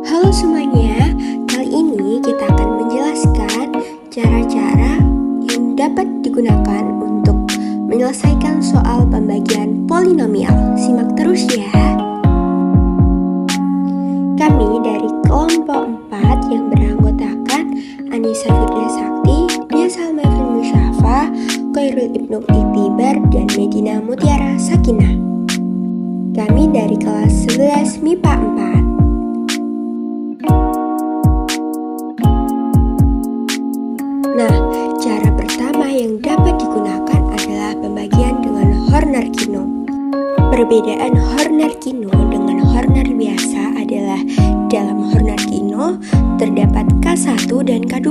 Halo semuanya, kali ini kita akan menjelaskan cara-cara yang dapat digunakan untuk menyelesaikan soal pembagian polinomial. Simak terus ya. Kami dari kelompok 4 yang beranggotakan Anissa Firda Sakti, Dia Salma Fil Musyafa, Khairul Ibnu Iktibar, dan Medina Mutiara Sakinah. Kami dari kelas 11 MIPA 4. Nah, cara pertama yang dapat digunakan adalah pembagian dengan Horner-Kino. Perbedaan Horner-Kino dengan Horner biasa adalah dalam Horner-Kino terdapat K1 dan K2.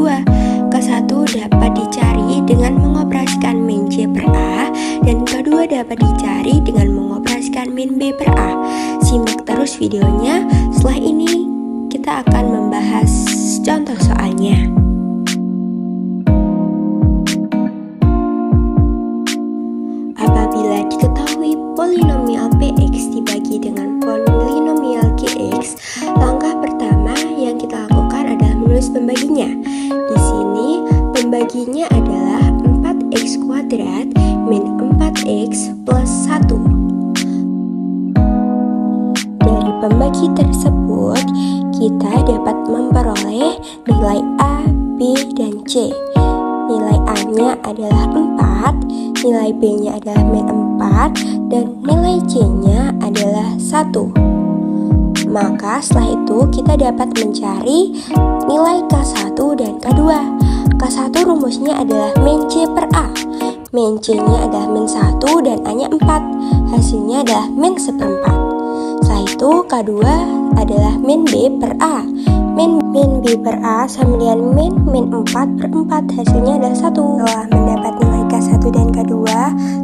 K1 dapat dicari dengan mengoperasikan min C per A dan K2 dapat dicari dengan mengoperasikan min B per A. Simak terus videonya, setelah ini kita akan membahas contoh soalnya. Apabila diketahui polinomial Px dibagi dengan polinomial Qx, langkah pertama yang kita lakukan adalah menulis pembaginya. Di sini pembaginya adalah 4x kuadrat min 4x plus 1. Dari pembagi tersebut, kita dapat memperoleh nilai A, B, dan C. Nilai A-nya adalah 4, nilai B-nya adalah min 4, dan nilai C-nya adalah 1. Maka setelah itu kita dapat mencari nilai K1 dan K2. K1 rumusnya adalah min C per A. Min C-nya adalah min 1 dan A-nya 4. Hasilnya adalah min 1/4. Setelah itu K2 adalah min B per A. Min B per A sama dengan min 4/4, hasilnya adalah 1. Setelah mendapat nilai K1 dan K2,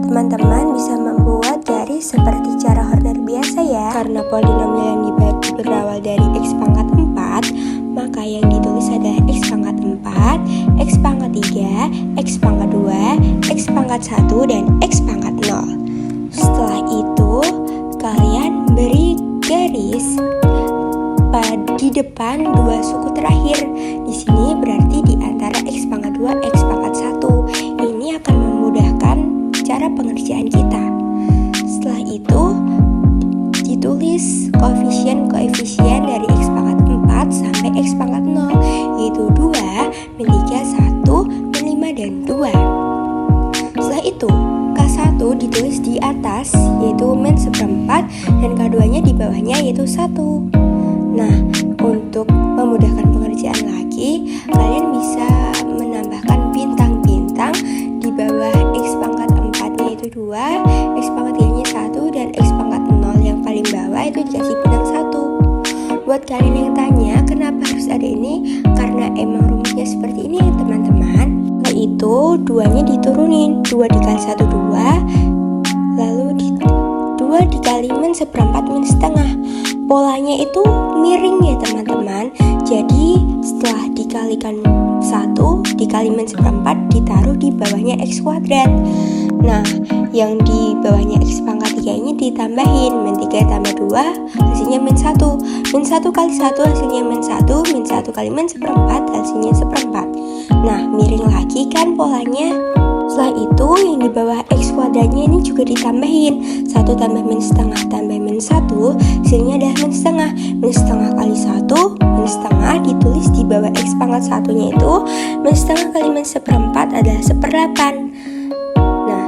teman-teman bisa membuat garis seperti cara Horner biasa ya. Karena polinomial yang dibagi berawal dari X pangkat 4, maka yang ditulis adalah X pangkat 4, X pangkat 3, X pangkat 2, X pangkat 1, dan X pangkat 0. Setelah itu, kalian beri garis di depan dua suku terakhir. Di sini berarti di antara X pangkat 2, X pangkat 1. Ini akan memudahkan cara pengerjaan kita. Setelah itu, ditulis koefisien dari X pangkat 4 sampai X pangkat 0, yaitu 2, min 3, 1, min 5, dan 2. Setelah itu, K1 ditulis di atas, yaitu min 1/4, dan K2-nya di bawahnya, yaitu 1. Nah, untuk memudahkan pengerjaan lagi, kalian bisa menambahkan bintang-bintang di bawah X pangkat 4-nya itu 2, X pangkat 3-nya 1, dan X pangkat 0 yang paling bawah itu dikasih bintang 1. Buat kalian yang tanya kenapa harus ada ini, karena emang rumusnya seperti ini ya teman-teman. Setelah itu 2-nya diturunin, 2 dikali 1 2, lalu 2 dikali min 1/4 min setengah. Polanya itu miring ya teman-teman. Jadi setelah dikalikan 1 dikali min 1/4 ditaruh di bawahnya X kuadrat. Nah, yang di bawahnya X pangkat 3 ini ditambahin, min 3 tambah 2 hasilnya min 1. Min 1 kali 1 hasilnya min 1, min 1 kali min 1/4 hasilnya 1/4. Nah, miring lagi kan polanya. Setelah itu yang di bawah X kuadratnya ini juga ditambahin, 1 tambah min setengah tambah min 1 hasilnya adalah min setengah. Min setengah kali 1, min setengah ditulis di bawah X pangkat 1-nya itu min setengah kali min 1/4 adalah 1/8. Nah,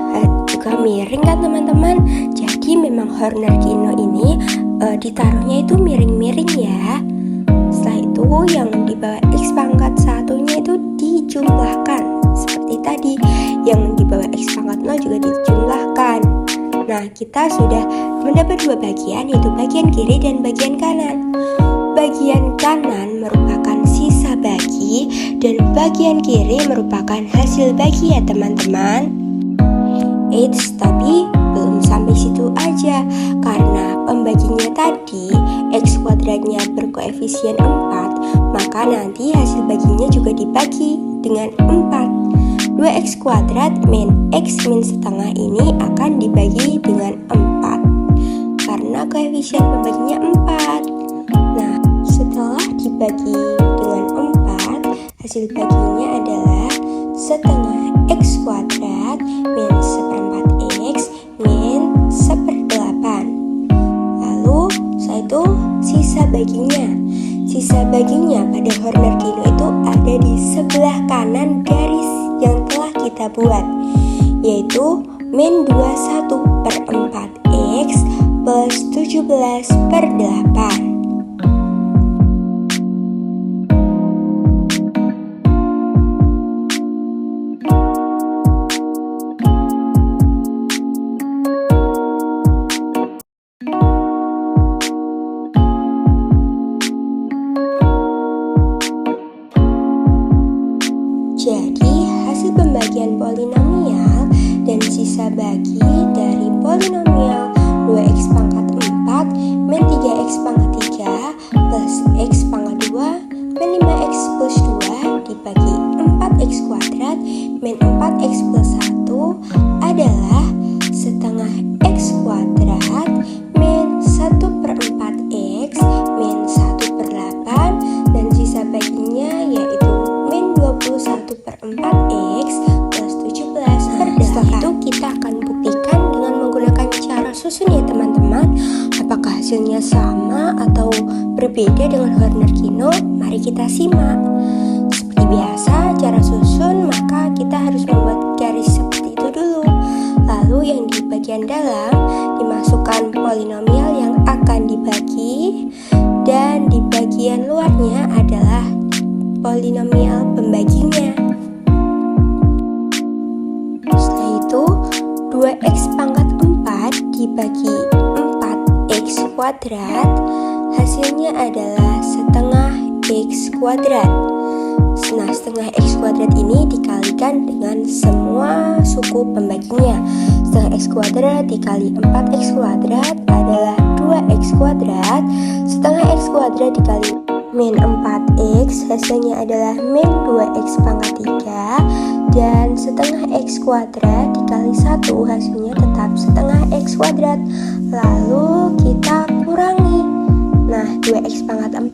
juga miring kan teman-teman. Jadi memang Horner-Kino ini ditaruhnya itu miring-miring ya. Setelah itu yang di bawah X pangkat 1-nya itu dijumlahkan seperti tadi. Yang di bawah X pangkat 0 juga dijumlahkan. Nah, kita sudah mendapat dua bagian, yaitu bagian kiri dan bagian kanan. Bagian kanan merupakan sisa bagi dan bagian kiri merupakan hasil bagi ya teman-teman. Tapi belum sampai situ aja, karena pembaginya tadi X kuadratnya berkoefisien 4, maka nanti hasil baginya juga dibagi dengan 4. 2x kuadrat min x min setengah ini akan dibagi dengan 4 karena koefisien pembaginya 4. Nah, setelah dibagi dengan 4, hasil baginya adalah setengah X kuadrat min seperempat X min 1/8. Lalu setelah itu sisa baginya. Sisa baginya pada Horner Kino itu ada di sebelah kanan garis yang telah kita buat, yaitu min 21/4 X plus 17/8. Jadi, hasil pembagian polinomial dan sisa bagi dari polinomial 2x pangkat 4 min 3x pangkat 3 plus x pangkat 2 min 5x plus 2 dibagi 4x kuadrat min 4x plus 1 adalah setengah x kuadrat min 1/4 x min 1/8 dan sisa baginya yaitu 21/4 X plus 17/8. Setelah itu kita akan buktikan dengan menggunakan cara susun ya teman-teman. Apakah hasilnya sama atau berbeda dengan Horner Kino? Mari kita simak. Seperti biasa cara susun, maka kita harus membuat garis seperti itu dulu. Lalu yang di bagian dalam dimasukkan polinomial yang akan dibagi, dan di bagian luarnya adalah polinomial pembaginya. Setelah itu 2x pangkat 4 dibagi 4x kuadrat, hasilnya adalah setengah x kuadrat. Nah, setengah x kuadrat ini dikalikan dengan semua suku pembaginya. Setengah x kuadrat dikali 4x kuadrat adalah 2x kuadrat. Setengah x kuadrat dikali min 4x hasilnya adalah min 2x pangkat 3, dan setengah x kuadrat dikali 1 hasilnya tetap setengah x kuadrat. Lalu kita kurangi. Nah, 2x pangkat 4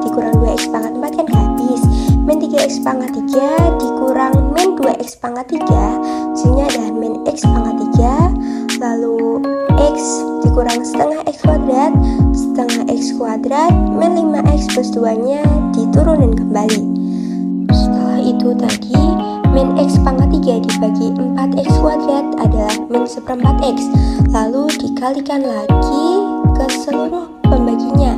dikurang 2x pangkat 4 kan habis. Min 3x pangkat 3 dikurang min 2x pangkat 3 hasilnya adalah min x pangkat 3. Lalu x dikurang setengah x kuadrat, setengah x kuadrat min 5x plus 2 nya diturunin kembali. Setelah itu tadi min x pangkat 3 dibagi 4x kuadrat adalah min 1/4 x. Lalu dikalikan lagi ke seluruh pembaginya.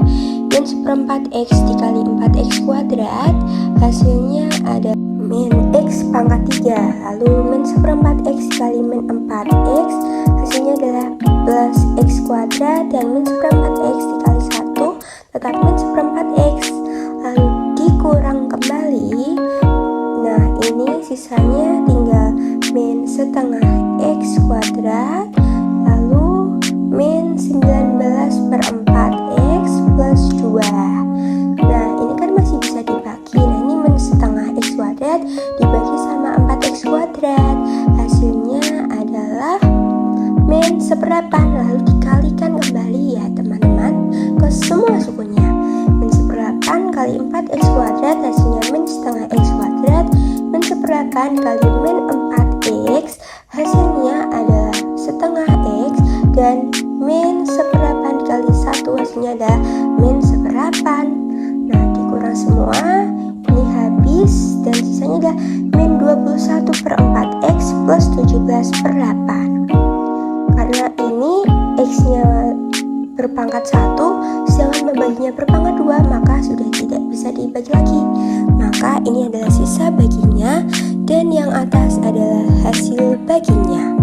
Min 1/4 x dikali 4x kuadrat hasilnya ada min x pangkat 3. Lalu min 1/4 x dikali min 4x hasilnya adalah plus x kuadrat, dan min 1/4 x dikali 1 tetap min 1/4 x. Lalu dikurang kembali. Nah, ini sisanya tinggal min setengah x kuadrat lalu min 19/4 x plus 2. Nah, ini kan masih bisa dibagi. Nah, ini min setengah x kuadrat dibagi sama 4x kuadrat hasilnya adalah min 1/8. Lalu dikalikan kembali ya teman-teman ke semua sukunya. Min 1/8 kali 4x kuadrat hasilnya min setengah x kuadrat. Min 1/8 kali min 4x hasilnya adalah setengah x, dan min 1/8 kali 1 hasilnya adalah min 1/8. Nah, dikurang semua, ini habis, dan sisanya adalah min 21/4 x plus 17/8. Karena ini x-nya berpangkat 1, sedangkan pembaginya berpangkat 2, maka sudah tidak bisa dibagi lagi. Maka ini adalah sisa baginya, dan yang atas adalah hasil baginya.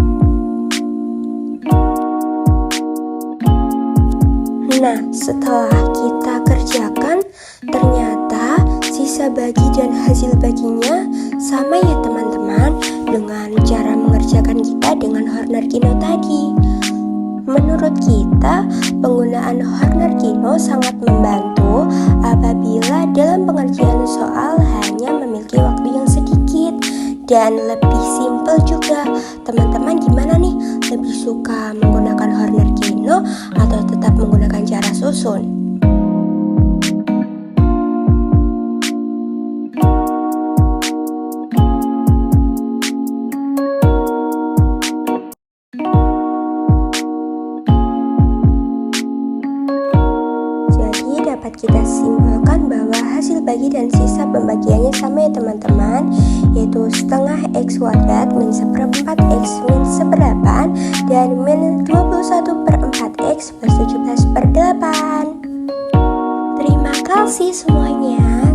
Nah, setelah kita kerjakan, ternyata sisa bagi dan hasil baginya sama ya teman-teman, dengan cara mengerjakan kita dengan Horner Kino tadi. Menurut kita, penggunaan Horner Kino sangat membantu apabila dalam pengerjaan soal hanya memiliki waktu yang sedikit dan lebih simpel juga. Teman-teman gimana nih? Lebih suka menggunakan Horner Kino atau tetap menggunakan cara susun? dapat kita simpulkan bahwa hasil bagi dan sisa pembagiannya sama ya teman-teman, yaitu setengah X kuadrat min seperempat X min seperdelapan dan min 21/4X plus 17/8. Terima kasih semuanya.